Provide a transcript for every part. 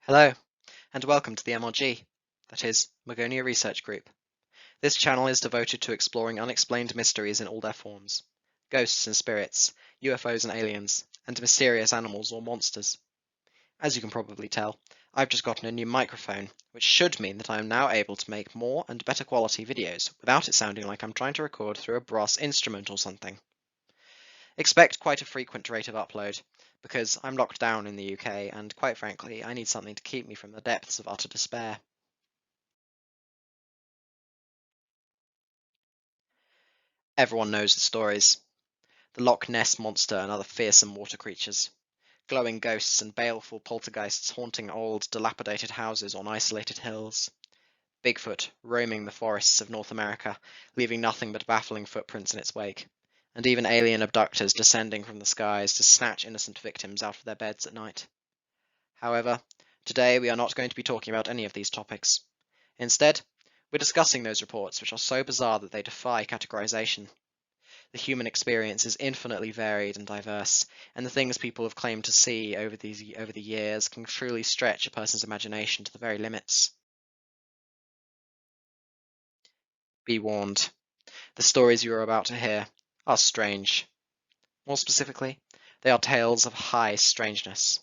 Hello, and welcome to the MRG, that is, Magonia Research Group. This channel is devoted to exploring unexplained mysteries in all their forms: ghosts and spirits, UFOs and aliens, and mysterious animals or monsters. As you can probably tell, I've just gotten a new microphone, which should mean that I am now able to make more and better quality videos without it sounding like I'm trying to record through a brass instrument or something. Expect quite a frequent rate of upload, because I'm locked down in the UK and, quite frankly, I need something to keep me from the depths of utter despair. Everyone knows the stories: the Loch Ness Monster and other fearsome water creatures, glowing ghosts and baleful poltergeists haunting old, dilapidated houses on isolated hills, Bigfoot roaming the forests of North America, leaving nothing but baffling footprints in its wake, and even alien abductors descending from the skies to snatch innocent victims out of their beds at night. However, today we are not going to be talking about any of these topics. Instead, we're discussing those reports which are so bizarre that they defy categorization. The human experience is infinitely varied and diverse, and the things people have claimed to see over the years can truly stretch a person's imagination to the very limits. Be warned, the stories you are about to hear are strange. More specifically, they are tales of high strangeness.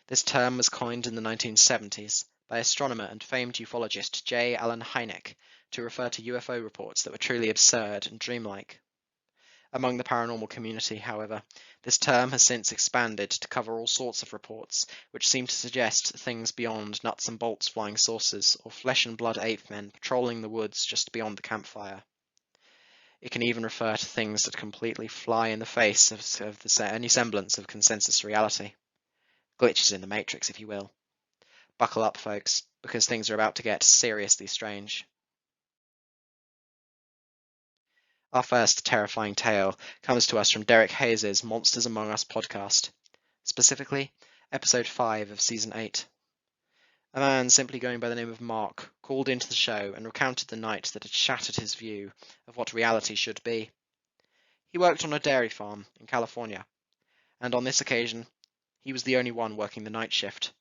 This term was coined in the 1970s by astronomer and famed ufologist J. Allen Hynek to refer to UFO reports that were truly absurd and dreamlike. Among the paranormal community, however, this term has since expanded to cover all sorts of reports which seem to suggest things beyond nuts and bolts flying saucers or flesh and blood ape men patrolling the woods just beyond the campfire. It can even refer to things that completely fly in the face of any semblance of consensus reality. Glitches in the matrix, if you will. Buckle up, folks, because things are about to get seriously strange. Our first terrifying tale comes to us from Derek Hayes' Monsters Among Us podcast, specifically episode 5 of season 8. A man simply going by the name of Mark called into the show and recounted the night that had shattered his view of what reality should be. He worked on a dairy farm in California, and on this occasion, he was the only one working the night shift.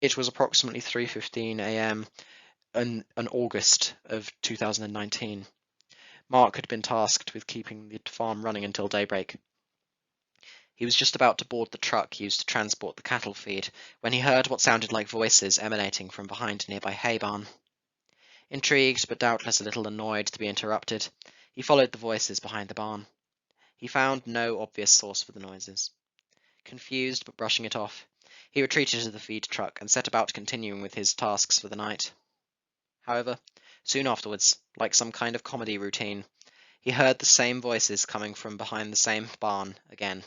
It was approximately 3:15 a.m. in August of 2019. Mark had been tasked with keeping the farm running until daybreak. He was just about to board the truck used to transport the cattle feed when he heard what sounded like voices emanating from behind a nearby hay barn. Intrigued, but doubtless a little annoyed to be interrupted, he followed the voices behind the barn. He found no obvious source for the noises. Confused, but brushing it off, he retreated to the feed truck and set about continuing with his tasks for the night. However, soon afterwards, like some kind of comedy routine, he heard the same voices coming from behind the same barn again.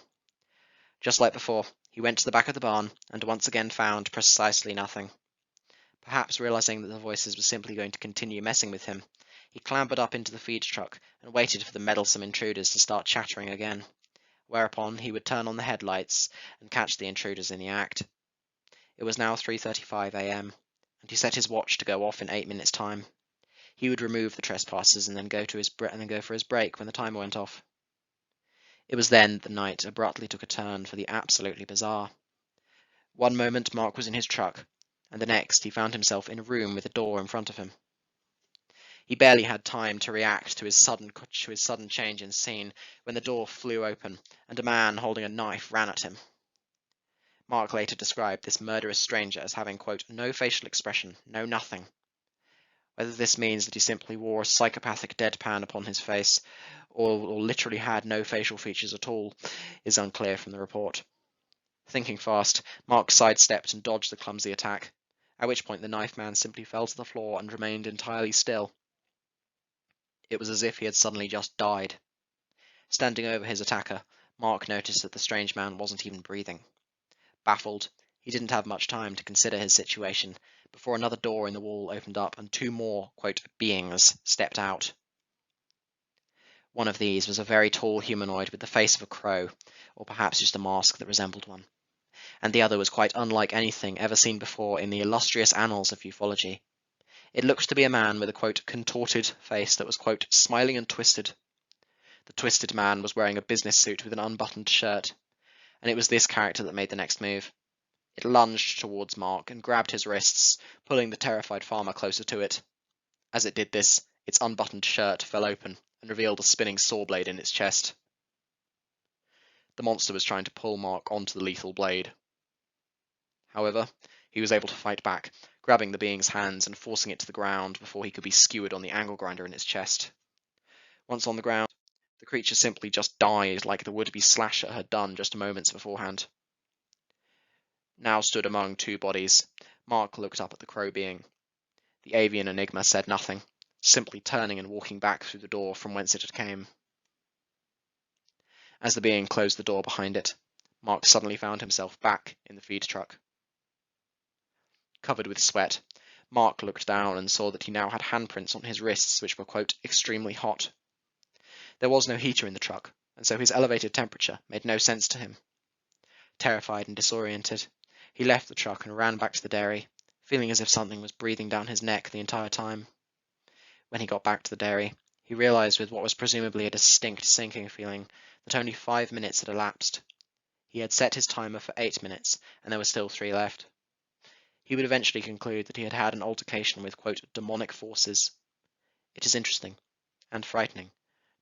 Just like before, he went to the back of the barn and once again found precisely nothing. Perhaps realizing that the voices were simply going to continue messing with him, he clambered up into the feed truck and waited for the meddlesome intruders to start chattering again, whereupon he would turn on the headlights and catch the intruders in the act. It was now 3:35 a.m., and he set his watch to go off in 8 minutes' time. He would remove the trespassers and then go for his break when the timer went off. It was then that the night abruptly took a turn for the absolutely bizarre. One moment Mark was in his truck, and the next he found himself in a room with a door in front of him. He barely had time to react to his sudden change in scene when the door flew open and a man holding a knife ran at him. Mark later described this murderous stranger as having, quote, no facial expression, no nothing. Whether this means that he simply wore a psychopathic deadpan upon his face, or literally had no facial features at all, is unclear from the report. Thinking fast, Mark sidestepped and dodged the clumsy attack, at which point the knife man simply fell to the floor and remained entirely still. It was as if he had suddenly just died. Standing over his attacker, Mark noticed that the strange man wasn't even breathing. Baffled, he didn't have much time to consider his situation before another door in the wall opened up and two more, quote, beings stepped out. One of these was a very tall humanoid with the face of a crow, or perhaps just a mask that resembled one, and the other was quite unlike anything ever seen before in the illustrious annals of ufology. It looked to be a man with a, quote, contorted face that was, quote, smiling and twisted. The twisted man was wearing a business suit with an unbuttoned shirt, and it was this character that made the next move. It lunged towards Mark and grabbed his wrists, pulling the terrified farmer closer to it. As it did this, its unbuttoned shirt fell open and revealed a spinning saw blade in its chest. The monster was trying to pull Mark onto the lethal blade. However, he was able to fight back, grabbing the being's hands and forcing it to the ground before he could be skewered on the angle grinder in its chest. Once on the ground, the creature simply just died like the would-be slasher had done just moments beforehand. Now stood among two bodies, Mark looked up at the crow being. The avian enigma said nothing, simply turning and walking back through the door from whence it had come. As the being closed the door behind it, Mark suddenly found himself back in the feed truck. Covered with sweat, Mark looked down and saw that he now had handprints on his wrists which were, quote, extremely hot. There was no heater in the truck, and so his elevated temperature made no sense to him. Terrified and disoriented, he left the truck and ran back to the dairy, feeling as if something was breathing down his neck the entire time. When he got back to the dairy, he realized with what was presumably a distinct sinking feeling that only 5 minutes had elapsed. He had set his timer for 8 minutes, and there were still 3 left. He would eventually conclude that he had had an altercation with, quote, demonic forces. It is interesting, and frightening,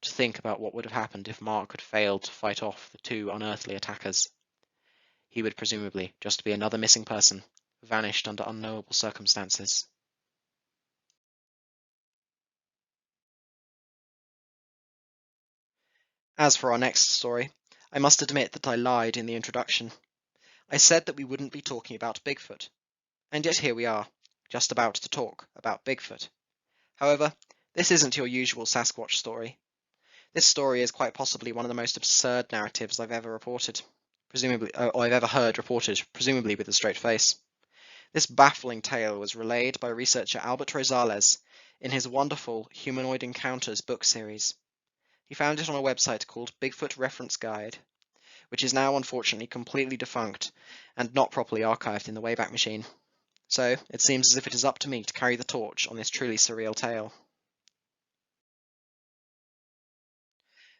to think about what would have happened if Mark had failed to fight off the 2 unearthly attackers. He would presumably just be another missing person, vanished under unknowable circumstances. As for our next story, I must admit that I lied in the introduction. I said that we wouldn't be talking about Bigfoot, and yet here we are, just about to talk about Bigfoot. However, this isn't your usual Sasquatch story. This story is quite possibly one of the most absurd narratives I've ever reported, I've ever heard reported, presumably with a straight face. This baffling tale was relayed by researcher Albert Rosales in his wonderful Humanoid Encounters book series. He found it on a website called Bigfoot Reference Guide, which is now unfortunately completely defunct and not properly archived in the Wayback Machine. So it seems as if it is up to me to carry the torch on this truly surreal tale.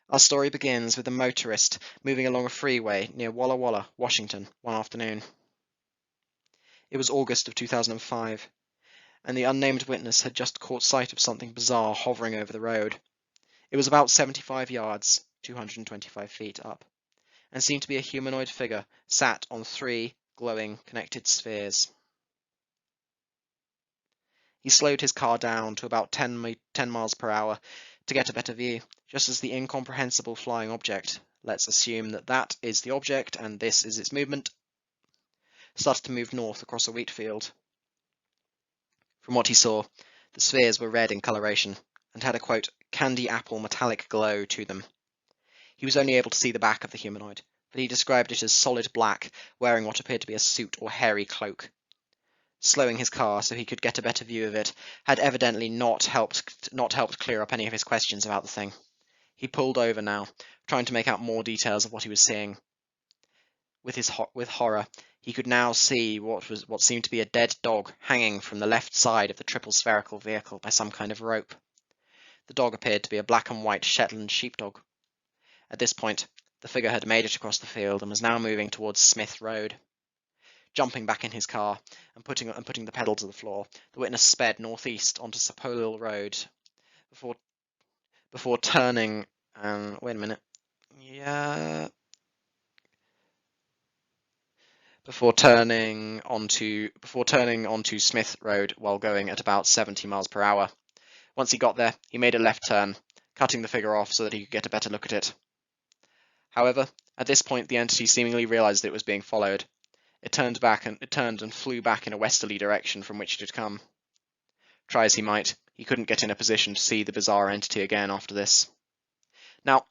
Our story begins with a motorist moving along a freeway near Walla Walla, Washington, one afternoon. It was August of 2005, and the unnamed witness had just caught sight of something bizarre hovering over the road. It was about 75 yards, 225 feet up, and seemed to be a humanoid figure sat on 3 glowing connected spheres. He slowed his car down to about 10 miles per hour to get a better view, just as the incomprehensible flying object, let's assume that that is the object and this is its movement, started to move north across a wheat field. From what he saw, the spheres were red in coloration and had a, quote, candy apple metallic glow to them. He was only able to see the back of the humanoid, but he described it as solid black, wearing what appeared to be a suit or hairy cloak. Slowing his car so he could get a better view of it had evidently not helped clear up any of his questions about the thing. He pulled over now, trying to make out more details of what he was seeing. With horror, he could now see what seemed to be a dead dog hanging from the left side of the triple spherical vehicle by some kind of rope. The dog appeared to be a black and white Shetland sheepdog. At this point, the figure had made it across the field and was now moving towards Smith Road. Jumping back in his car and putting the pedal to the floor, the witness sped northeast onto Sapolil Road before turning. Wait a minute. Yeah. Before turning onto Smith Road while going at about 70 miles per hour. Once he got there, he made a left turn, cutting the figure off so that he could get a better look at it. However, at this point the entity seemingly realized that it was being followed. It turned and flew back in a westerly direction from which it had come. Try as he might, he couldn't get in a position to see the bizarre entity again after this. Now,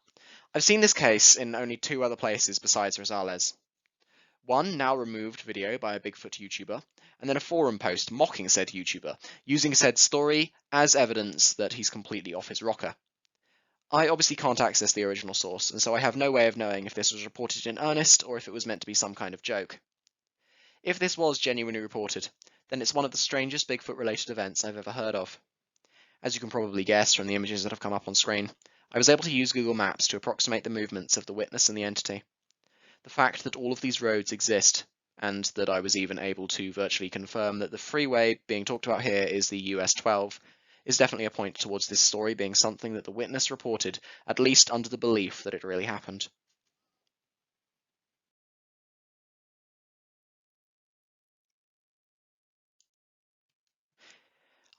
I've seen this case in only 2 other places besides Rosales. One now removed video by a Bigfoot YouTuber, and then a forum post mocking said YouTuber, using said story as evidence that he's completely off his rocker. I obviously can't access the original source, and so I have no way of knowing if this was reported in earnest or if it was meant to be some kind of joke. If this was genuinely reported, then it's one of the strangest Bigfoot-related events I've ever heard of. As you can probably guess from the images that have come up on screen, I was able to use Google Maps to approximate the movements of the witness and the entity. The fact that all of these roads exist, and that I was even able to virtually confirm that the freeway being talked about here is the US 12, is definitely a point towards this story being something that the witness reported, at least under the belief that it really happened.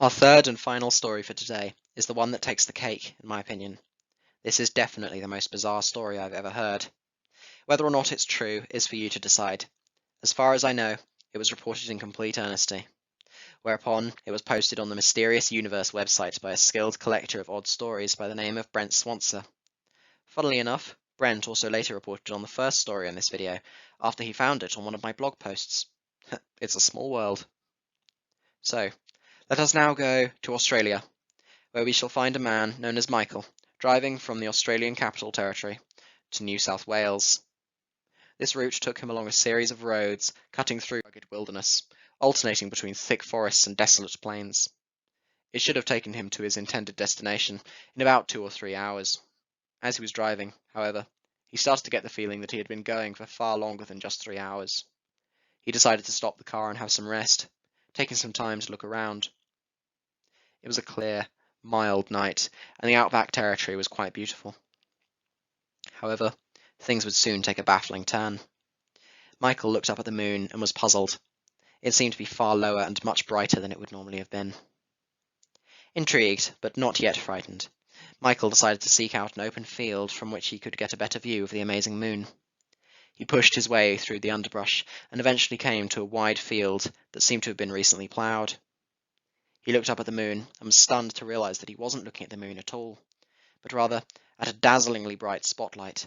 Our third and final story for today is the one that takes the cake, in my opinion. This is definitely the most bizarre story I've ever heard. Whether or not it's true is for you to decide. As far as I know, it was reported in complete earnesty, whereupon it was posted on the Mysterious Universe website by a skilled collector of odd stories by the name of Brent Swanser. Funnily enough, Brent also later reported on the first story in this video, after he found it on one of my blog posts. It's a small world. So, let us now go to Australia, where we shall find a man known as Michael, driving from the Australian Capital Territory to New South Wales. This route took him along a series of roads, cutting through rugged wilderness, alternating between thick forests and desolate plains. It should have taken him to his intended destination in about 2 or 3 hours. As he was driving, however, he started to get the feeling that he had been going for far longer than just 3 hours. He decided to stop the car and have some rest, taking some time to look around. It was a clear, mild night, and the outback territory was quite beautiful. However, things would soon take a baffling turn. Michael looked up at the moon and was puzzled. It seemed to be far lower and much brighter than it would normally have been. Intrigued, but not yet frightened, Michael decided to seek out an open field from which he could get a better view of the amazing moon. He pushed his way through the underbrush and eventually came to a wide field that seemed to have been recently ploughed. He looked up at the moon and was stunned to realize that he wasn't looking at the moon at all, but rather at a dazzlingly bright spotlight.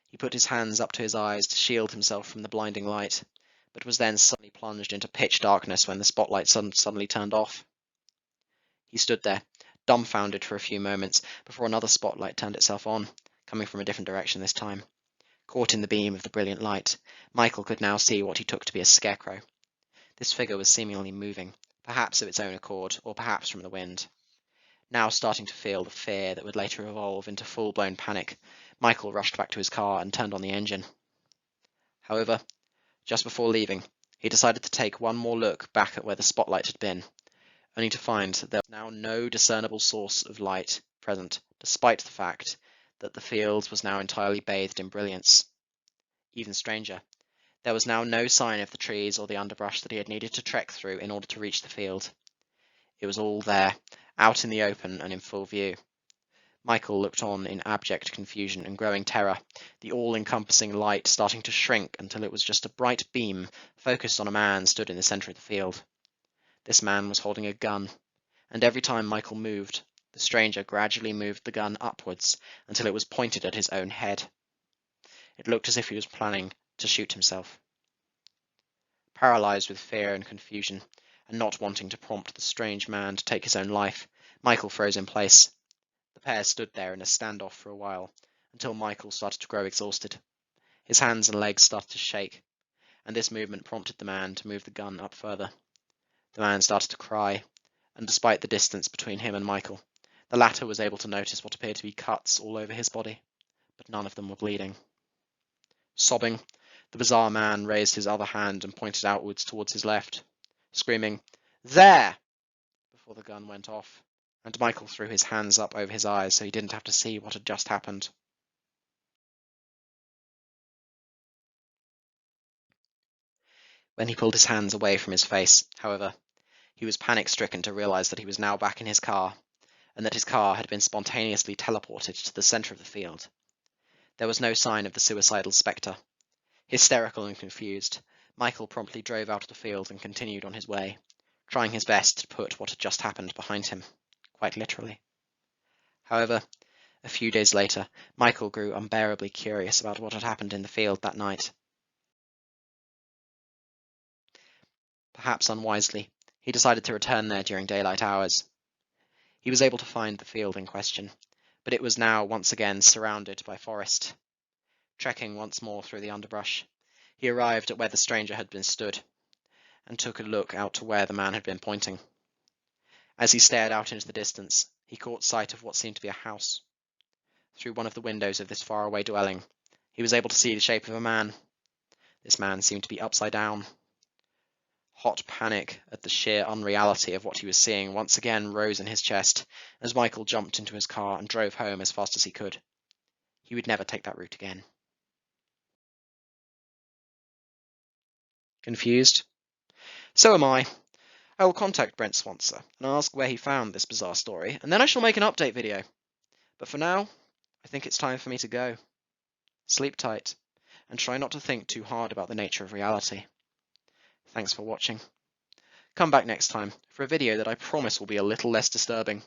He put his hands up to his eyes to shield himself from the blinding light, but was then suddenly plunged into pitch darkness when the spotlight suddenly turned off. He stood there, dumbfounded for a few moments, before another spotlight turned itself on, coming from a different direction this time. Caught in the beam of the brilliant light, Michael could now see what he took to be a scarecrow. This figure was seemingly moving, perhaps of its own accord, or perhaps from the wind. Now starting to feel the fear that would later evolve into full-blown panic, Michael rushed back to his car and turned on the engine. However, just before leaving, he decided to take one more look back at where the spotlight had been, only to find that there was now no discernible source of light present, despite the fact that the field was now entirely bathed in brilliance. Even stranger, there was now no sign of the trees or the underbrush that he had needed to trek through in order to reach the field. It was all there, out in the open and in full view. Michael looked on in abject confusion and growing terror, the all-encompassing light starting to shrink until it was just a bright beam focused on a man stood in the center of the field. This man was holding a gun, and every time Michael moved, the stranger gradually moved the gun upwards until it was pointed at his own head. It looked as if he was planning to shoot himself. Paralyzed with fear and confusion, and not wanting to prompt the strange man to take his own life, Michael froze in place. The pair stood there in a standoff for a while, until Michael started to grow exhausted. His hands and legs started to shake, and this movement prompted the man to move the gun up further. The man started to cry, and despite the distance between him and Michael, the latter was able to notice what appeared to be cuts all over his body, but none of them were bleeding. Sobbing, the bizarre man raised his other hand and pointed outwards towards his left, screaming, "There!" before the gun went off, and Michael threw his hands up over his eyes so he didn't have to see what had just happened. When he pulled his hands away from his face, however, he was panic-stricken to realize that he was now back in his car, and that his car had been spontaneously teleported to the center of the field. There was no sign of the suicidal spectre. Hysterical and confused, Michael promptly drove out of the field and continued on his way, trying his best to put what had just happened behind him, quite literally. However, a few days later, Michael grew unbearably curious about what had happened in the field that night. Perhaps unwisely, he decided to return there during daylight hours. He was able to find the field in question, but it was now once again surrounded by forest. Trekking once more through the underbrush, he arrived at where the stranger had been stood, and took a look out to where the man had been pointing. As he stared out into the distance, he caught sight of what seemed to be a house. Through one of the windows of this faraway dwelling, He was able to see the shape of a man. This man seemed to be upside down. Hot panic at the sheer unreality of what he was seeing once again rose in his chest as Michael jumped into his car and drove home as fast as he could. He would never take that route again. Confused? So am I. I will contact Brent Swanser and ask where he found this bizarre story, and then I shall make an update video. But for now, I think it's time for me to go. Sleep tight, and try not to think too hard about the nature of reality. Thanks for watching. Come back next time for a video that I promise will be a little less disturbing.